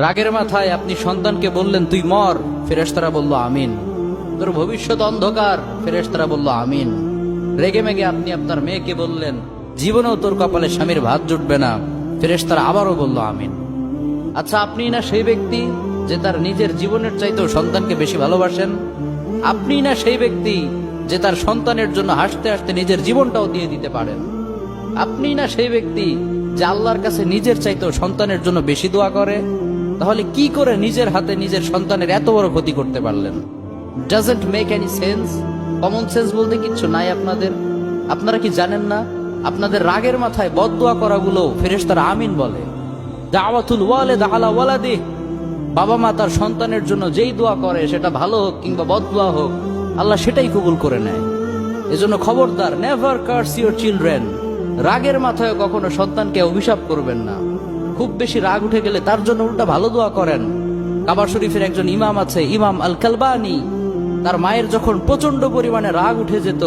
রাগের মাথায় আপনি সন্তানকে বললেন তুই মর, ফেরেশতারা বলল আমিন। তোর ভবিষ্যৎ অন্ধকার, ফেরেশতারা বলল আমিন। রেগে মেগে আপনি আপনার মেয়েকে বললেন জীবনেও তোর কপালে স্বামীর ভাত জুটবে না, ফেরেশতারা আবারও বলল আমিন। আচ্ছা, আপনি না সেই ব্যক্তি যে তার নিজের জীবনের চাইতেও সন্তানকে বেশি ভালোবাসেন? আপনি না সেই ব্যক্তি যে তার সন্তানের জন্য হাসতে হাসতে নিজের জীবনটাও দিয়ে দিতে পারেন? আপনি না সেই ব্যক্তি যে আল্লাহর কাছে নিজের চাইতেও সন্তানের জন্য বেশি দোয়া করে? তাহলে কি করে নিজের হাতে নিজের সন্তানের এত বড় ক্ষতি করতে পারলেন? Doesn't make any sense. Common sense বলতে কিচ্ছু নাই আপনাদের? আপনারা কি জানেন না আপনাদের রাগের মাথায় বদদোয়া করাগুলো ফেরেশতারা আমিন বলে? দাওয়াতুল ওয়ালিদ আলা ওয়ালাদিহ, বাবা মা তার সন্তানের জন্য যেই দোয়া করে সেটা ভালো হোক কিংবা বদদোয়া হোক, আল্লাহ সেটাই কবুল করে নেয়। এজন্য খবরদার, নেভার কার্স ইউর চিলড্রেন। রাগের মাথায় কখনো সন্তানকে অভিশাপ করবেন না। খুব বেশি রাগ উঠে গেলে তার জন্য উল্টা ভালো দোয়া করেন। কাবা শরীফের একজন ইমাম আছে, ইমাম আল কালবানি। তার মায়ের যখন প্রচন্ড পরিমাণে রাগ উঠে যেত,